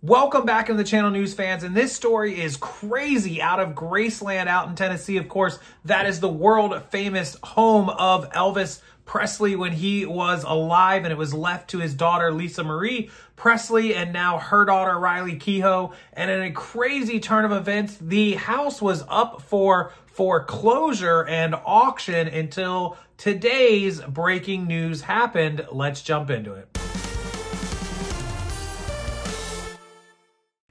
Welcome back into the channel, news fans, and this story is crazy out of Graceland out in Tennessee. Of course, that is the world famous home of Elvis Presley when he was alive, and it was left to his daughter Lisa Marie Presley and now her daughter Riley Keough. And in a crazy turn of events, the house was up for foreclosure and auction until today's breaking news happened. Let's jump into it.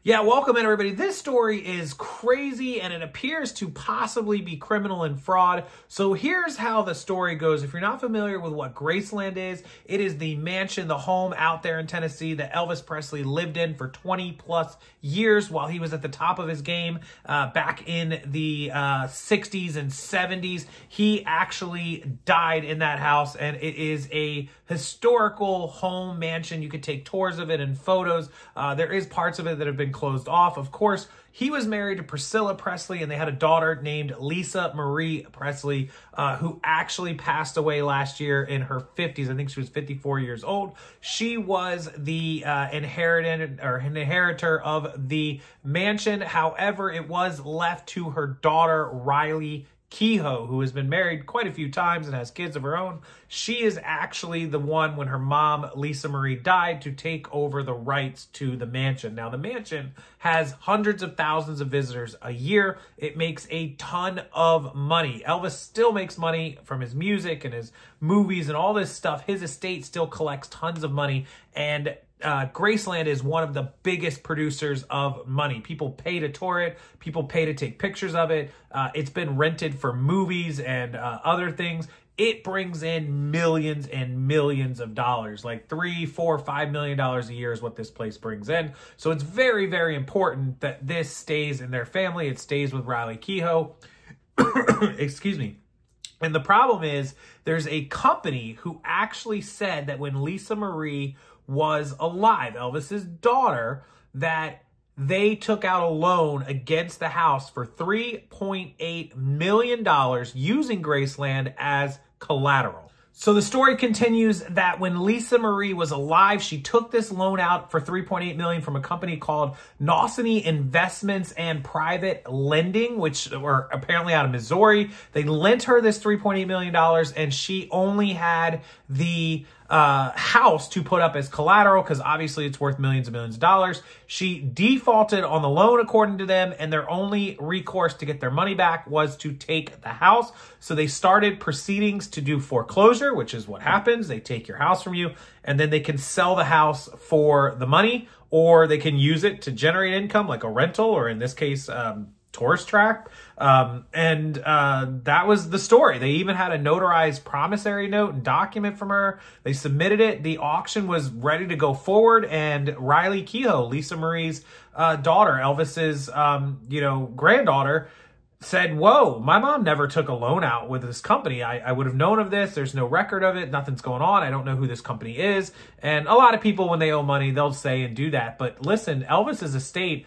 Yeah, welcome in, everybody. This story is crazy, and it appears to possibly be criminal and fraud. So here's how the story goes. If you're not familiar with what Graceland is, it is the mansion, the home out there in Tennessee that Elvis Presley lived in for 20 plus years while he was at the top of his game back in the 60s and 70s. He actually died in that house, and it is a historical home mansion. You could take tours of it and photos. There is parts of it that have been closed off. Of course, he was married to Priscilla Presley, and they had a daughter named Lisa Marie Presley, who actually passed away last year in her 50s. I think she was 54 years old. She was the inheritor of the mansion. However, it was left to her daughter, Riley Keough, who has been married quite a few times and has kids of her own. She is actually the one, when her mom, Lisa Marie, died, to take over the rights to the mansion. Now, the mansion has hundreds of thousands of visitors a year. It makes a ton of money. Elvis still makes money from his music and his movies and all this stuff. His estate still collects tons of money, and Graceland is one of the biggest producers of money. People pay to tour it. People pay to take pictures of it. It's been rented for movies and other things. It brings in millions and millions of dollars, like $3, $4, $5 million a year is what this place brings in. So it's very, very important that this stays in their family. It stays with Riley Keough. Excuse me. And the problem is there's a company who actually said that when Lisa Marie was alive, Elvis's daughter, that they took out a loan against the house for $3.8 million using Graceland as collateral. So the story continues that when Lisa Marie was alive, she took this loan out for $3.8 million from a company called Nosany Investments and Private Lending, which were apparently out of Missouri. They lent her this $3.8 million, and she only had the house to put up as collateral because obviously it's worth millions and millions of dollars. She defaulted on the loan according to them, and their only recourse to get their money back was to take the house. So they started proceedings to do foreclosure, which is what happens. They take your house from you, and then they can sell the house for the money, or they can use it to generate income like a rental, or in this case, tourist track. That was the story. They even had a notarized promissory note and document from her. They submitted it. The auction was ready to go forward, and Riley Keough, Lisa Marie's daughter, Elvis's granddaughter, said, whoa, my mom never took a loan out with this company. I would have known of this. There's no record of it. Nothing's going on. I don't know who this company is. And a lot of people, when they owe money, they'll say and do that. But listen, Elvis's estate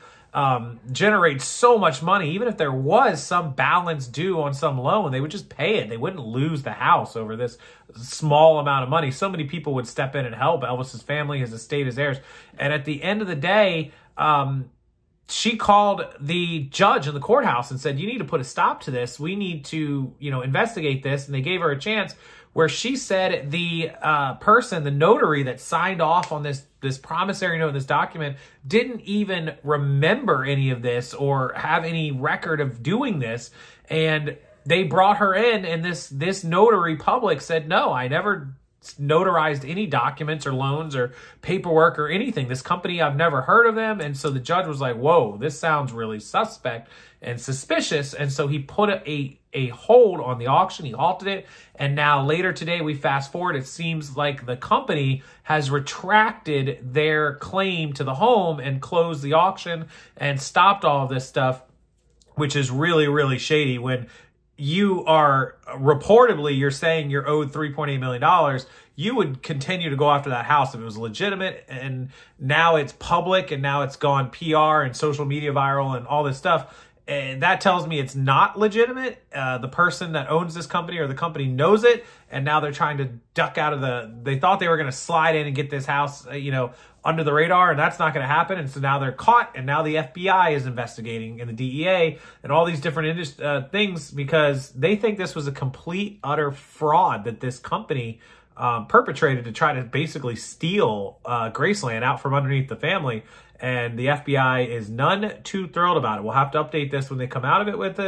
generates so much money. Even if there was some balance due on some loan, they would just pay it. They wouldn't lose the house over this small amount of money. So many people would step in and help Elvis's family, his estate, his heirs. And at the end of the day, she called the judge in the courthouse and said, you need to put a stop to this. We need to, investigate this. And they gave her a chance, where she said the person, the notary that signed off on this promissory note, this document, didn't even remember any of this or have any record of doing this. And they brought her in, and this notary public said, no, I never notarized any documents or loans or paperwork or anything. This company, I've never heard of them. And so the judge was like, whoa, this sounds really suspect and suspicious. And so he put a hold on the auction. He halted it. And now later today, we fast forward, it seems like the company has retracted their claim to the home and closed the auction and stopped all of this stuff, which is really, really shady. When you are reportedly, you're saying you're owed $3.8 million, you would continue to go after that house if it was legitimate. And now it's public, and now it's gone PR and social media viral and all this stuff. And that tells me it's not legitimate. The person that owns this company, or the company, knows it, and now they're trying to duck out of they thought they were going to slide in and get this house, under the radar, and that's not going to happen. And so now they're caught, and now the FBI is investigating, and the DEA, and all these different things, because they think this was a complete, utter fraud that this company perpetrated to try to basically steal Graceland out from underneath the family. And the FBI is none too thrilled about it. We'll have to update this when they come out of it with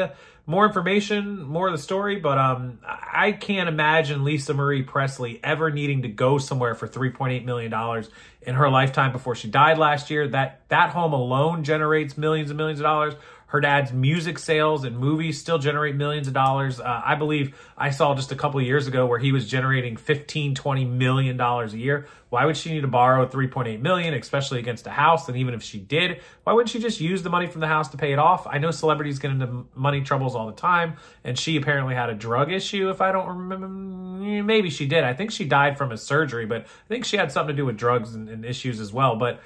more information, more of the story. But I can't imagine Lisa Marie Presley ever needing to go somewhere for $3.8 million in her lifetime before she died last year. That home alone generates millions and millions of dollars. Her dad's music sales and movies still generate millions of dollars. I believe I saw just a couple of years ago where he was generating $15-20 million a year. Why would she need to borrow $3.8 million, especially against a house? And even if she did, why wouldn't she just use the money from the house to pay it off? I know celebrities get into money troubles all the time, and she apparently had a drug issue, if I don't remember. Maybe she did. I think she died from a surgery, but I think she had something to do with drugs and issues as well. But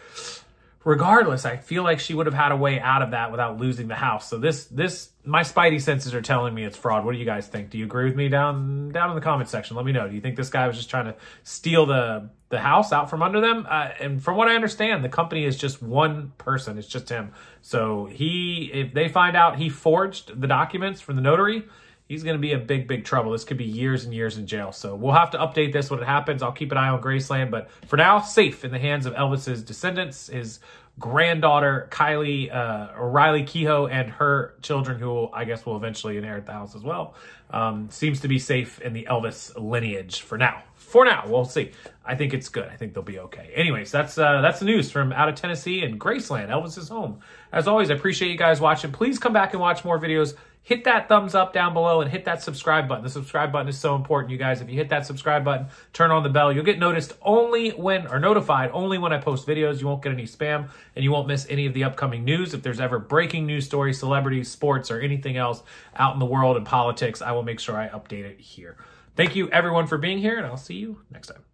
regardless, I feel like she would have had a way out of that without losing the house. So my spidey senses are telling me it's fraud. What do you guys think? Do you agree with me down in the comment section? Let me know. Do you think this guy was just trying to steal the house out from under them? And from what I understand, the company is just one person. It's just him. So if they find out he forged the documents from the notary, he's going to be in big trouble. This could be years and years in jail. So we'll have to update this when it happens. I'll keep an eye on Graceland. But for now, safe in the hands of Elvis's descendants, his granddaughter, Riley Kehoe, and her children, who I guess will eventually inherit the house as well. Seems to be safe in the Elvis lineage for now. For now, we'll see. I think it's good. I think they'll be okay. Anyways, that's the news from out of Tennessee and Graceland, Elvis's home. As always, I appreciate you guys watching. Please come back and watch more videos. Hit that thumbs up down below and hit that subscribe button. The subscribe button is so important, you guys. If you hit that subscribe button, turn on the bell, you'll get notified only when I post videos. You won't get any spam, and you won't miss any of the upcoming news. If there's ever breaking news stories, celebrities, sports, or anything else out in the world and politics, I will make sure I update it here. Thank you, everyone, for being here, and I'll see you next time.